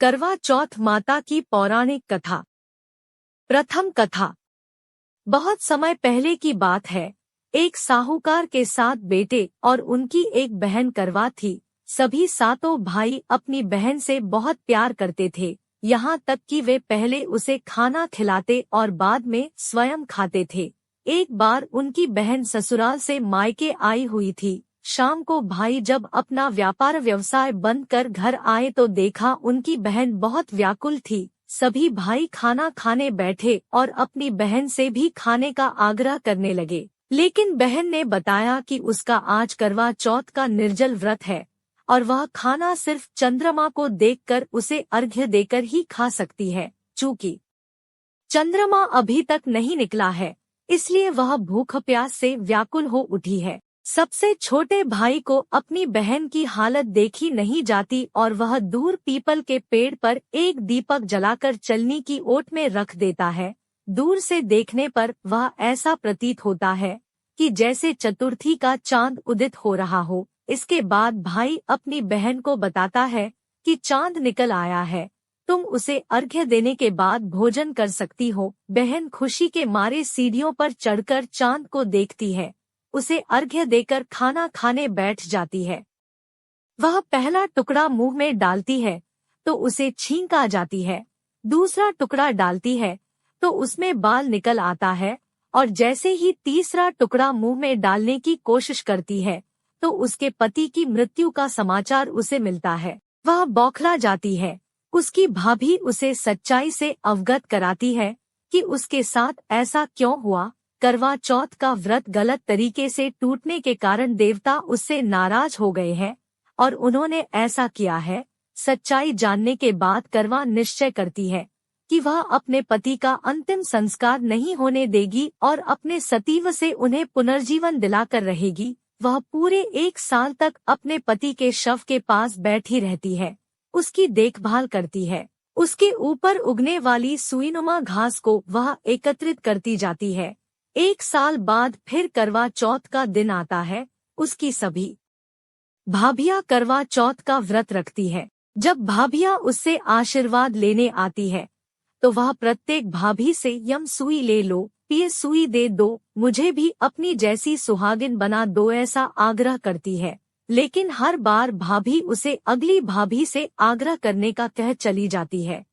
करवा चौथ माता की पौराणिक कथा। प्रथम कथा। बहुत समय पहले की बात है। एक साहूकार के 7 बेटे और उनकी एक बहन करवा थी। सभी सातों भाई अपनी बहन से बहुत प्यार करते थे, यहाँ तक कि वे पहले उसे खाना खिलाते और बाद में स्वयं खाते थे। एक बार उनकी बहन ससुराल से मायके आई हुई थी। शाम को भाई जब अपना व्यापार व्यवसाय बंद कर घर आए तो देखा उनकी बहन बहुत व्याकुल थी। सभी भाई खाना खाने बैठे और अपनी बहन से भी खाने का आग्रह करने लगे, लेकिन बहन ने बताया कि उसका आज करवा चौथ का निर्जल व्रत है और वह खाना सिर्फ चंद्रमा को देखकर उसे अर्घ्य देकर ही खा सकती है। चूंकि चंद्रमा अभी तक नहीं निकला है, इसलिए वह भूख प्यास से व्याकुल हो उठी है। सबसे छोटे भाई को अपनी बहन की हालत देखी नहीं जाती और वह दूर पीपल के पेड़ पर एक दीपक जलाकर चलनी की ओट में रख देता है। दूर से देखने पर वह ऐसा प्रतीत होता है कि जैसे चतुर्थी का चांद उदित हो रहा हो। इसके बाद भाई अपनी बहन को बताता है कि चांद निकल आया है, तुम उसे अर्घ्य देने के बाद भोजन कर सकती हो। बहन खुशी के मारे सीढ़ियों पर चढ़कर चांद को देखती है, उसे अर्घ्य देकर खाना खाने बैठ जाती है। वह पहला टुकड़ा मुंह में डालती है तो उसे छींक आ जाती है, दूसरा टुकड़ा डालती है तो उसमें बाल निकल आता है और जैसे ही तीसरा टुकड़ा मुंह में डालने की कोशिश करती है तो उसके पति की मृत्यु का समाचार उसे मिलता है। वह बौखला जाती है। उसकी भाभी उसे सच्चाई से अवगत कराती है कि उसके साथ ऐसा क्यों हुआ। करवा चौथ का व्रत गलत तरीके से टूटने के कारण देवता उससे नाराज हो गए हैं और उन्होंने ऐसा किया है। सच्चाई जानने के बाद करवा निश्चय करती है कि वह अपने पति का अंतिम संस्कार नहीं होने देगी और अपने सतीव से उन्हें पुनर्जीवन दिलाकर रहेगी। वह पूरे 1 साल तक अपने पति के शव के पास बैठी रहती है, उसकी देखभाल करती है। उसके ऊपर उगने वाली सुईनुमा घास को वह एकत्रित करती जाती है। 1 साल बाद फिर करवा चौथ का दिन आता है। उसकी सभी भाभियां करवा चौथ का व्रत रखती है। जब भाभियां उससे आशीर्वाद लेने आती है तो वह प्रत्येक भाभी से यम सुई ले लो, ये सुई दे दो, मुझे भी अपनी जैसी सुहागिन बना दो, ऐसा आग्रह करती है। लेकिन हर बार भाभी उसे अगली भाभी से आग्रह करने का कह चली जाती है।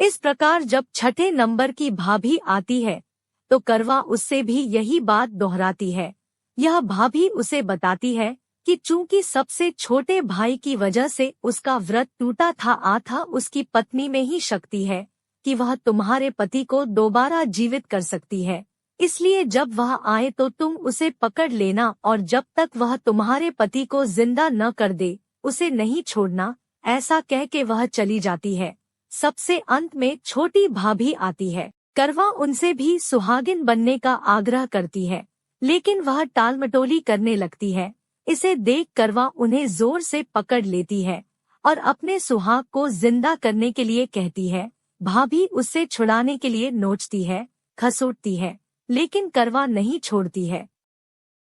इस प्रकार जब छठे नंबर की भाभी आती है तो करवा उससे भी यही बात दोहराती है। यह भाभी उसे बताती है कि चूंकि सबसे छोटे भाई की वजह से उसका व्रत टूटा था उसकी पत्नी में ही शक्ति है कि वह तुम्हारे पति को दोबारा जीवित कर सकती है। इसलिए जब वह आए तो तुम उसे पकड़ लेना और जब तक वह तुम्हारे पति को जिंदा न कर दे उसे नहीं छोड़ना। ऐसा कह के वह चली जाती है। सबसे अंत में छोटी भाभी आती है। करवा उनसे भी सुहागिन बनने का आग्रह करती है, लेकिन वह टालमटोली करने लगती है। इसे देख करवा उन्हें जोर से पकड़ लेती है और अपने सुहाग को जिंदा करने के लिए कहती है। भाभी उससे छुड़ाने के लिए नोचती है, खसोटती है, लेकिन करवा नहीं छोड़ती है।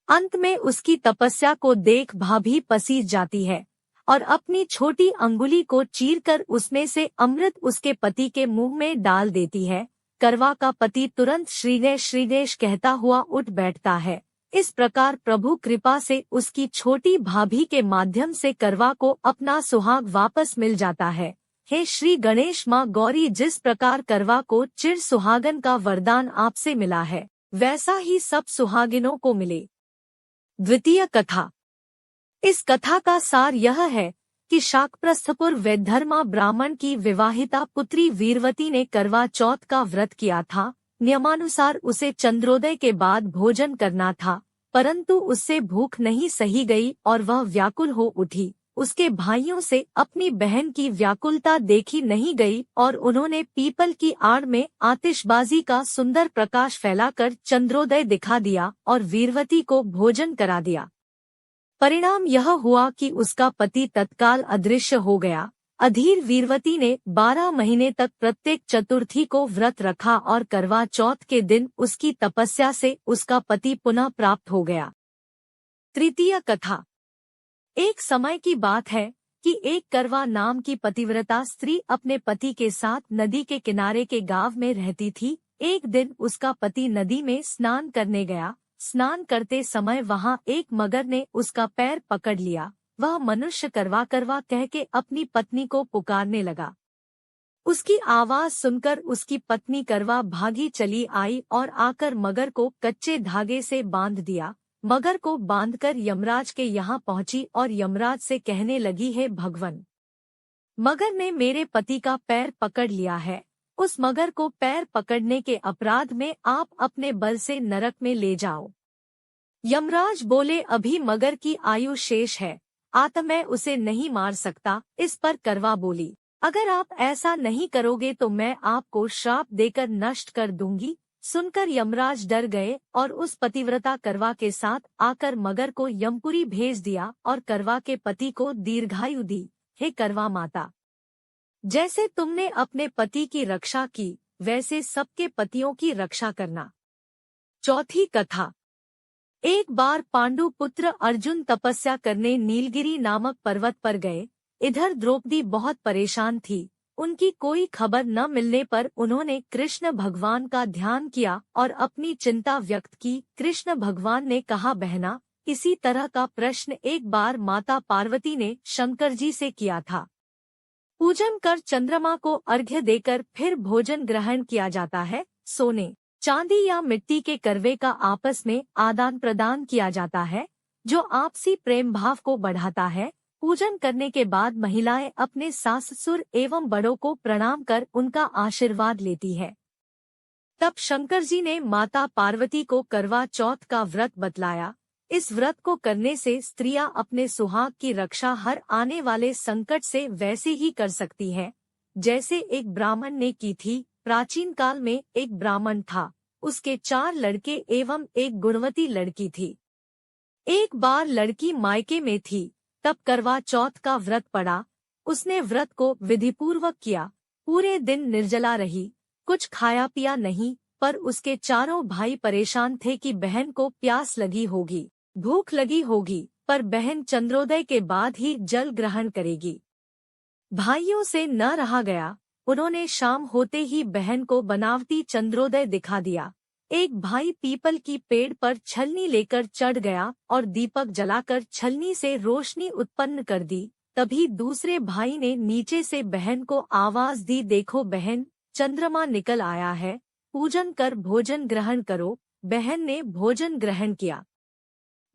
अंत में उसकी तपस्या को देख भाभी पसीज जाती है और अपनी छोटी अंगुली को चीरकर उसमें से अमृत उसके पति के मुंह में डाल देती है। करवा का पति तुरंत श्रीगणेश श्रीगणेश कहता हुआ उठ बैठता है। इस प्रकार प्रभु कृपा से उसकी छोटी भाभी के माध्यम से करवा को अपना सुहाग वापस मिल जाता है। हे श्री गणेश माँ गौरी, जिस प्रकार करवा को चिर सुहागन का वरदान आपसे मिला है वैसा ही सब सुहागिनों को मिले। द्वितीय कथा। इस कथा का सार यह है कि शाकप्रस्थपुर वैधर्मा ब्राह्मण की विवाहिता पुत्री वीरवती ने करवा चौथ का व्रत किया था। नियमानुसार उसे चंद्रोदय के बाद भोजन करना था, परंतु उससे भूख नहीं सही गई और वह व्याकुल हो उठी। उसके भाइयों से अपनी बहन की व्याकुलता देखी नहीं गई और उन्होंने पीपल की आड़ में आतिशबाजी का सुंदर प्रकाश फैलाकर चंद्रोदय दिखा दिया और वीरवती को भोजन करा दिया। परिणाम यह हुआ कि उसका पति तत्काल अदृश्य हो गया। अधीर वीरवती ने 12 महीने तक प्रत्येक चतुर्थी को व्रत रखा और करवा चौथ के दिन उसकी तपस्या से उसका पति पुनः प्राप्त हो गया। तृतीय कथा। एक समय की बात है, कि एक करवा नाम की पतिव्रता स्त्री अपने पति के साथ नदी के किनारे के गांव में रहती थी। एक दिन उसका पति नदी में स्नान करने गया। स्नान करते समय वहां एक मगर ने उसका पैर पकड़ लिया। वह मनुष्य करवा करवा कह के अपनी पत्नी को पुकारने लगा। उसकी आवाज सुनकर उसकी पत्नी करवा भागी चली आई और आकर मगर को कच्चे धागे से बांध दिया। मगर को बांधकर यमराज के यहाँ पहुंची और यमराज से कहने लगी, है भगवन, मगर ने मेरे पति का पैर पकड़ लिया है। उस मगर को पैर पकड़ने के अपराध में आप अपने बल से नरक में ले जाओ। यमराज बोले, अभी मगर की आयु शेष है, आता मैं उसे नहीं मार सकता। इस पर करवा बोली, अगर आप ऐसा नहीं करोगे तो मैं आपको श्राप देकर नष्ट कर दूंगी। सुनकर यमराज डर गए और उस पतिव्रता करवा के साथ आकर मगर को यमपुरी भेज दिया और करवा के पति को दीर्घायु दी। हे करवा माता, जैसे तुमने अपने पति की रक्षा की, वैसे सबके पतियों की रक्षा करना। चौथी कथा। एक बार पांडु पुत्र अर्जुन तपस्या करने नीलगिरी नामक पर्वत पर गए। इधर द्रौपदी बहुत परेशान थी। उनकी कोई खबर न मिलने पर उन्होंने कृष्ण भगवान का ध्यान किया और अपनी चिंता व्यक्त की। कृष्ण भगवान ने कहा, बहना, इसी तरह का प्रश्न एक बार माता पार्वती ने शंकर जी से किया था। पूजन कर चंद्रमा को अर्घ्य देकर फिर भोजन ग्रहण किया जाता है। सोने, चांदी या मिट्टी के करवे का आपस में आदान प्रदान किया जाता है, जो आपसी प्रेम भाव को बढ़ाता है। पूजन करने के बाद महिलाएं अपने सास ससुर एवं बड़ों को प्रणाम कर उनका आशीर्वाद लेती है। तब शंकर जी ने माता पार्वती को करवा चौथ का व्रत बतलाया। इस व्रत को करने से स्त्रियां अपने सुहाग की रक्षा हर आने वाले संकट से वैसे ही कर सकती हैं, जैसे एक ब्राह्मण ने की थी। प्राचीन काल में एक ब्राह्मण था, उसके 4 लड़के एवं एक गुणवती लड़की थी। एक बार लड़की मायके में थी, तब करवा चौथ का व्रत पड़ा। उसने व्रत को विधिपूर्वक किया। पूरे दिन निर्जला रही, कुछ खाया पिया नहीं। पर उसके चारों भाई परेशान थे कि बहन को प्यास लगी होगी, भूख लगी होगी, पर बहन चंद्रोदय के बाद ही जल ग्रहण करेगी। भाइयों से न रहा गया, उन्होंने शाम होते ही बहन को बनावटी चंद्रोदय दिखा दिया। एक भाई पीपल की पेड़ पर छलनी लेकर चढ़ गया और दीपक जलाकर छलनी से रोशनी उत्पन्न कर दी। तभी दूसरे भाई ने नीचे से बहन को आवाज दी, देखो बहन, चंद्रमा निकल आया है, पूजन कर भोजन ग्रहण करो। बहन ने भोजन ग्रहण किया।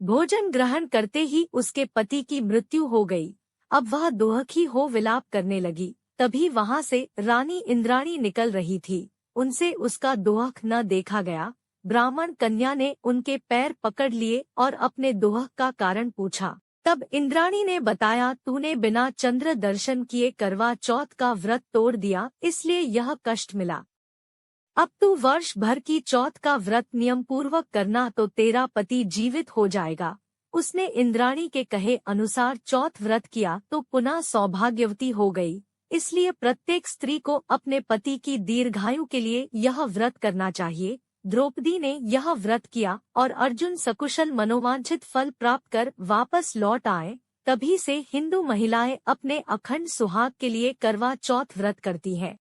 भोजन ग्रहण करते ही उसके पति की मृत्यु हो गई। अब वह दुखी हो विलाप करने लगी। तभी वहां से रानी इंद्राणी निकल रही थी। उनसे उसका दुख न देखा गया। ब्राह्मण कन्या ने उनके पैर पकड़ लिए और अपने दुख का कारण पूछा। तब इंद्राणी ने बताया, तूने बिना चंद्र दर्शन किए करवा चौथ का व्रत तोड़ दिया, इसलिए यह कष्ट मिला। अब तू वर्ष भर की चौथ का व्रत नियम पूर्वक करना तो तेरा पति जीवित हो जाएगा। उसने इंद्राणी के कहे अनुसार चौथ व्रत किया तो पुनः सौभाग्यवती हो गई। इसलिए प्रत्येक स्त्री को अपने पति की दीर्घायु के लिए यह व्रत करना चाहिए। द्रौपदी ने यह व्रत किया और अर्जुन सकुशल मनोवांछित फल प्राप्त कर वापस लौट आए। तभी से हिंदू महिलाएं अपने अखंड सुहाग के लिए करवा चौथ व्रत करती हैं।